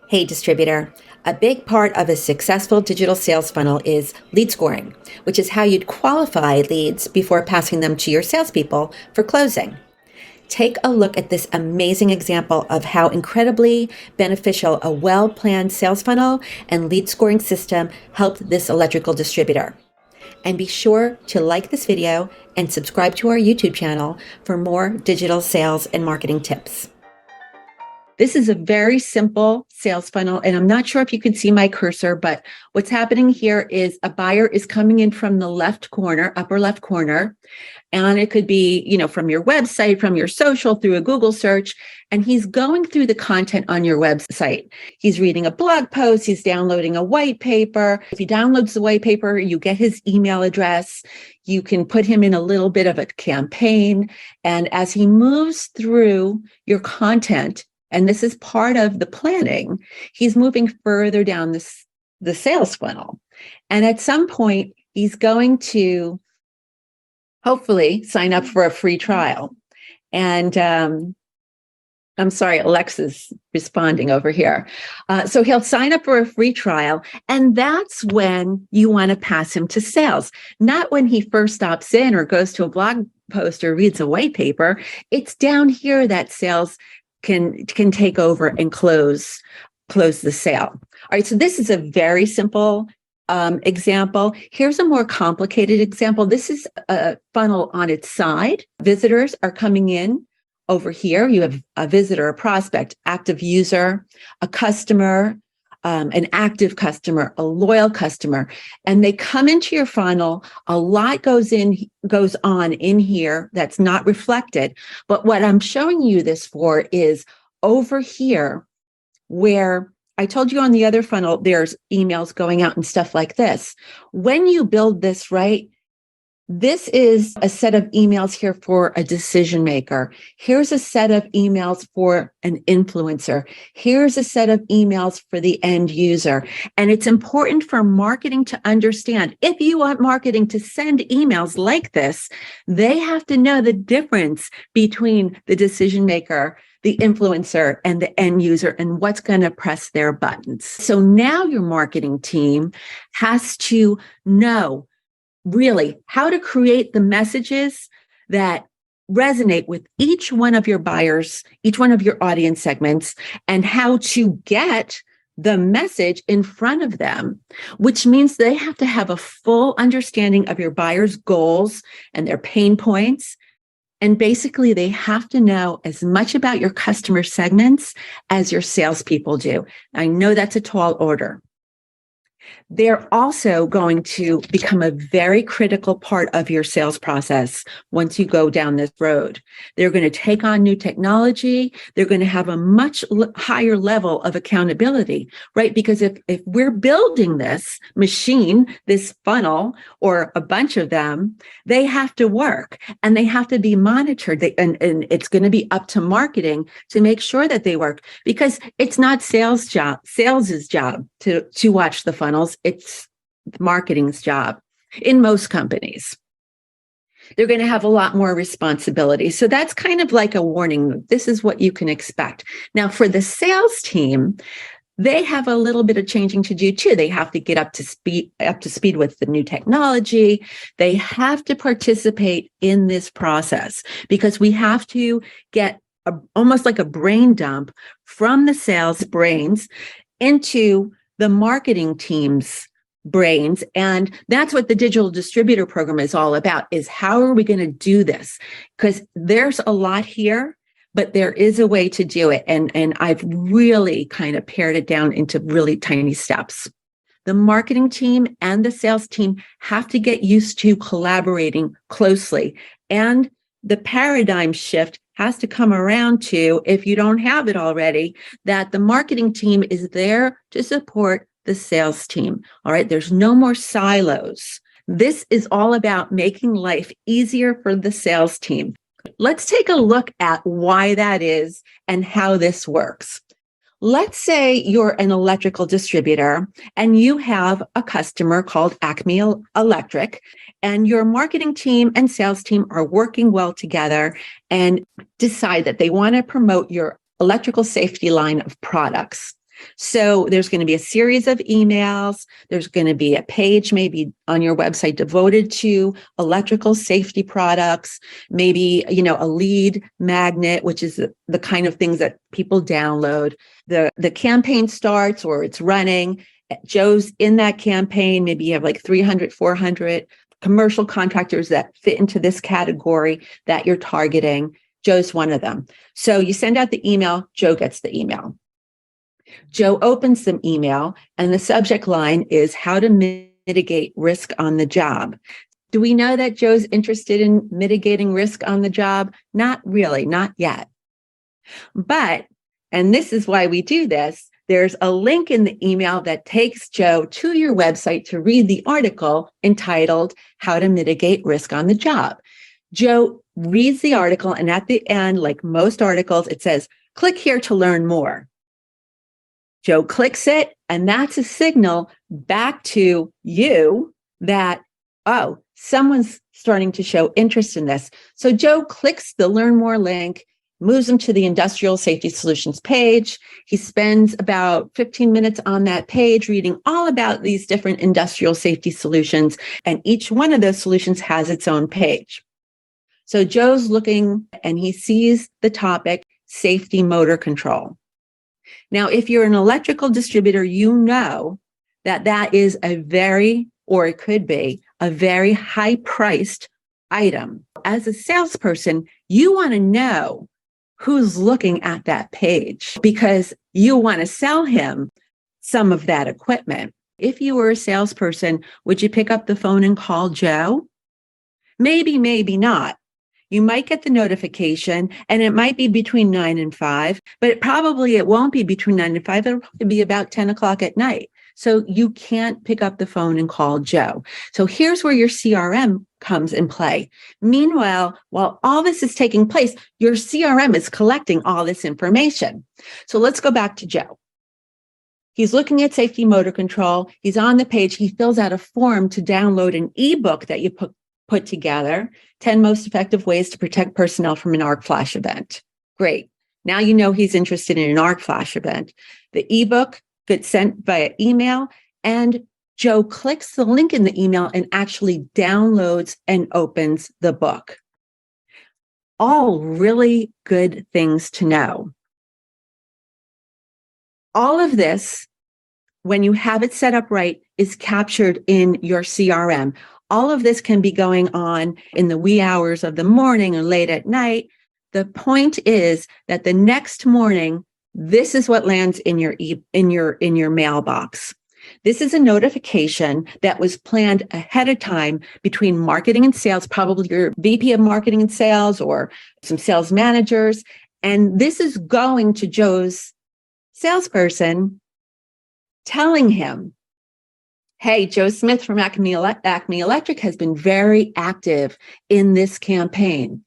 Hey, distributor. A big part of a successful digital sales funnel is lead scoring, which is how you'd qualify leads before passing them to your salespeople for closing. Take a look at this amazing example of how incredibly beneficial a well-planned sales funnel and lead scoring system helped this electrical distributor. And be sure to like this video and subscribe to our YouTube channel for more digital sales and marketing tips. This is a very simple sales funnel, and I'm not sure if you can see my cursor, but what's happening here is a buyer is coming in from the left corner, upper left corner, and it could be, from your website, from your social, through a Google search, and he's going through the content on your website. He's reading a blog post, he's downloading a white paper. If he downloads the white paper, you get his email address. You can put him in a little bit of a campaign, and as he moves through your content, and this is part of the planning, he's moving further down the sales funnel. And at some point, he's going to hopefully sign up for a free trial. And I'm sorry, Alexa's responding over here. So he'll sign up for a free trial, and that's when you want to pass him to sales, not when he first stops in or goes to a blog post or reads a white paper. It's down here that sales can take over and close the sale. All right, so this is a very simple example. Here's a more complicated example. This is a funnel on its side. Visitors are coming in over here. You have a visitor, a prospect, active user, a customer, an active customer, a loyal customer, and they come into your funnel. A lot goes on in here that's not reflected. But what I'm showing you this for is over here, where I told you on the other funnel, there's emails going out and stuff like this. When you build this right, this is a set of emails here for a decision maker. Here's a set of emails for an influencer. Here's a set of emails for the end user. And it's important for marketing to understand, if you want marketing to send emails like this, they have to know the difference between the decision maker, the influencer, and the end user, and what's going to press their buttons. So now your marketing team has to know really how to create the messages that resonate with each one of your buyers, each one of your audience segments, and how to get the message in front of them, which means they have to have a full understanding of your buyers' goals and their pain points. And basically, they have to know as much about your customer segments as your salespeople do. I know that's a tall order. They're also going to become a very critical part of your sales process once you go down this road. They're going to take on new technology. They're going to have a much higher level of accountability, right? Because if we're building this machine, this funnel, or a bunch of them, they have to work and they have to be monitored. And it's going to be up to marketing to make sure that they work, because it's not sales's job to watch the funnels. It's marketing's job in most companies. They're going to have a lot more responsibility. So that's kind of like a warning. This is what you can expect. Now, for the sales team, they have a little bit of changing to do too. They have to get up to speed with the new technology. They have to participate in this process, because we have to get almost like a brain dump from the sales brains into the marketing team's brains. And that's what the digital distributor program is all about, is how are we going to do this? Because there's a lot here, but there is a way to do it. And I've really kind of pared it down into really tiny steps. The marketing team and the sales team have to get used to collaborating closely. And the paradigm shift has to come around to, if you don't have it already, that the marketing team is there to support the sales team. All right, there's no more silos. This is all about making life easier for the sales team. Let's take a look at why that is and how this works. Let's say you're an electrical distributor and you have a customer called Acme Electric, and your marketing team and sales team are working well together and decide that they want to promote your electrical safety line of products. So there's going to be a series of emails. There's going to be a page maybe on your website devoted to electrical safety products, maybe, a lead magnet, which is the kind of things that people download. The campaign starts or it's running. Joe's in that campaign. Maybe you have like 300, 400 commercial contractors that fit into this category that you're targeting. Joe's one of them. So you send out the email, Joe gets the email. Joe opens the email and the subject line is how to mitigate risk on the job. Do we know that Joe's interested in mitigating risk on the job? Not really, not yet. But, and this is why we do this, there's a link in the email that takes Joe to your website to read the article entitled How to Mitigate Risk on the Job. Joe reads the article, and at the end, like most articles, it says, click here to learn more. Joe clicks it, and that's a signal back to you that, oh, someone's starting to show interest in this. So Joe clicks the Learn More link, moves him to the Industrial Safety Solutions page. He spends about 15 minutes on that page reading all about these different industrial safety solutions, and each one of those solutions has its own page. So Joe's looking, and he sees the topic, safety motor control. Now, if you're an electrical distributor, you know that that is a very, or it could be, a very high-priced item. As a salesperson, you want to know who's looking at that page because you want to sell him some of that equipment. If you were a salesperson, would you pick up the phone and call Joe? Maybe, maybe not. You might get the notification and it might be between 9 and 5, but it won't be between 9 and 5. It'll probably be about 10 o'clock at night. So you can't pick up the phone and call Joe. So here's where your CRM comes in play. Meanwhile, while all this is taking place, your CRM is collecting all this information. So let's go back to Joe. He's looking at safety motor control. He's on the page. He fills out a form to download an ebook that you put together, 10 most effective ways to protect personnel from an arc flash event. Great. Now you know he's interested in an arc flash event. The ebook gets sent via email, and Joe clicks the link in the email and actually downloads and opens the book. All really good things to know. All of this, when you have it set up right, is captured in your CRM. All of this can be going on in the wee hours of the morning or late at night. The point is that the next morning, this is what lands in your mailbox. This is a notification that was planned ahead of time between marketing and sales, probably your VP of marketing and sales or some sales managers. And this is going to Joe's salesperson telling him, hey, Joe Smith from Acme Electric has been very active in this campaign.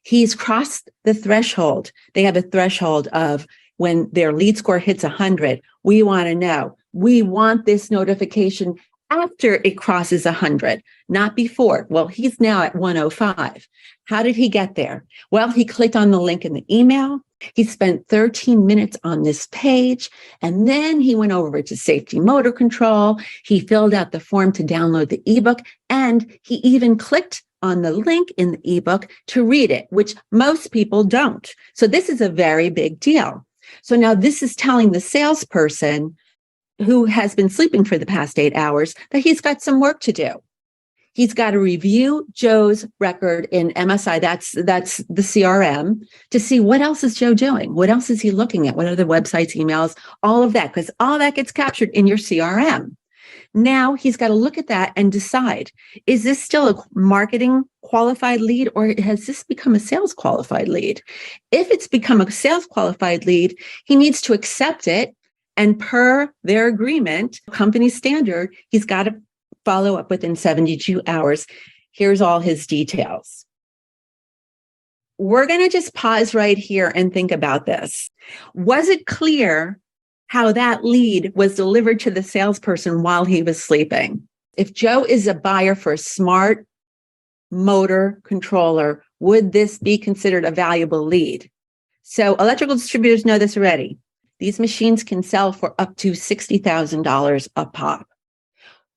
He's crossed the threshold. They have a threshold of when their lead score hits 100, we want to know. We want this notification after it crosses 100, not before. Well, he's now at 105. How did he get there? Well, he clicked on the link in the email. He spent 13 minutes on this page, and then he went over to safety motor control. He filled out the form to download the ebook, and he even clicked on the link in the ebook to read it, which most people don't. So this is a very big deal. So now this is telling the salesperson who has been sleeping for the past 8 hours that he's got some work to do. He's got to review Joe's record in MSI, that's the CRM, to see what else is Joe doing? What else is he looking at? What are the websites, emails, all of that, because all that gets captured in your CRM. Now he's got to look at that and decide, is this still a marketing qualified lead or has this become a sales qualified lead? If it's become a sales qualified lead, he needs to accept it. And per their agreement, company standard, he's got to follow up within 72 hours. Here's all his details. We're going to just pause right here and think about this. Was it clear how that lead was delivered to the salesperson while he was sleeping? If Joe is a buyer for a smart motor controller, would this be considered a valuable lead? So electrical distributors know this already. These machines can sell for up to $60,000 a pop.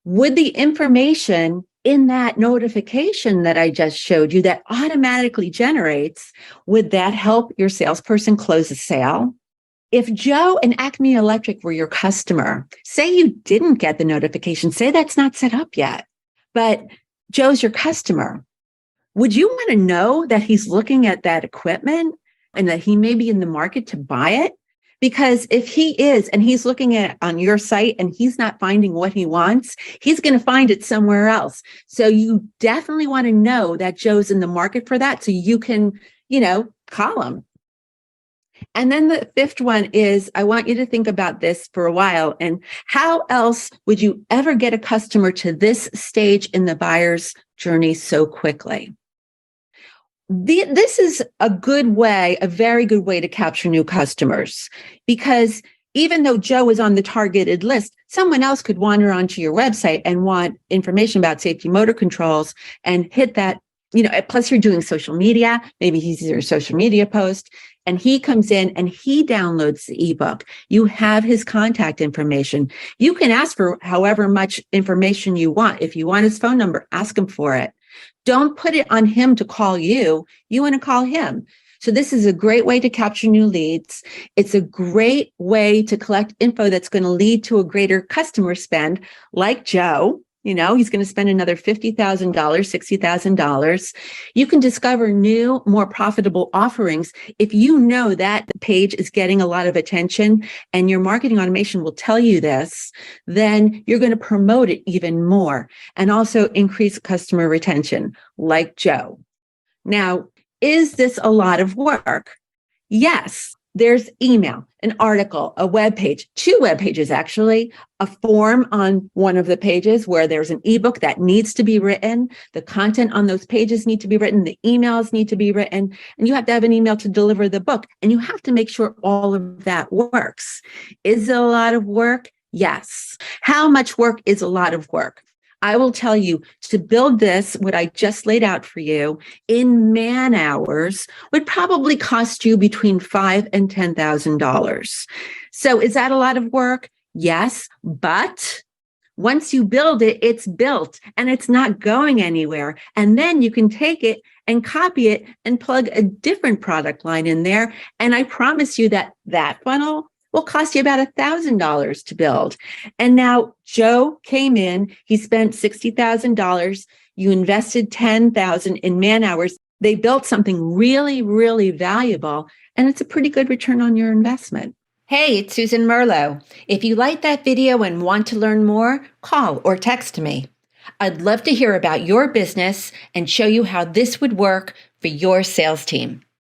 Would the information in that notification that I just showed you that automatically generates, would that help your salesperson close a sale? If Joe and Acme Electric were your customer, say you didn't get the notification, say that's not set up yet, but Joe's your customer, would you want to know that he's looking at that equipment and that he may be in the market to buy it? Because if he is, and he's looking at it on your site and he's not finding what he wants, he's going to find it somewhere else. So you definitely want to know that Joe's in the market for that so you can, call him. And then the fifth one is, I want you to think about this for a while. And how else would you ever get a customer to this stage in the buyer's journey so quickly? This is a very good way to capture new customers, because even though Joe is on the targeted list, someone else could wander onto your website and want information about safety motor controls and hit that, plus you're doing social media, maybe he sees your social media post and he comes in and he downloads the ebook. You have his contact information. You can ask for however much information you want. If you want his phone number, ask him for it. Don't put it on him to call you. You want to call him. So this is a great way to capture new leads. It's a great way to collect info that's going to lead to a greater customer spend, like Joe. He's going to spend another $50,000, $60,000. You can discover new, more profitable offerings if you know that the page is getting a lot of attention and your marketing automation will tell you this, then you're going to promote it even more and also increase customer retention, like Joe. Now, is this a lot of work? Yes. There's email, an article, a web page, 2 web pages, actually, a form on one of the pages where there's an ebook that needs to be written. The content on those pages need to be written. The emails need to be written. And you have to have an email to deliver the book. And you have to make sure all of that works. Is it a lot of work? Yes. How much work is a lot of work? I will tell you, to build this, what I just laid out for you, in man hours would probably cost you between $5,000 and $10,000. So is that a lot of work? Yes, but once you build it, it's built and it's not going anywhere. And then you can take it and copy it and plug a different product line in there. And I promise you that funnel will cost you about $1,000 to build. And now Joe came in, he spent $60,000. You invested $10,000 in man hours. They built something really, really valuable, and it's a pretty good return on your investment. Hey, it's Susan Merlo. If you like that video and want to learn more, call or text me. I'd love to hear about your business and show you how this would work for your sales team.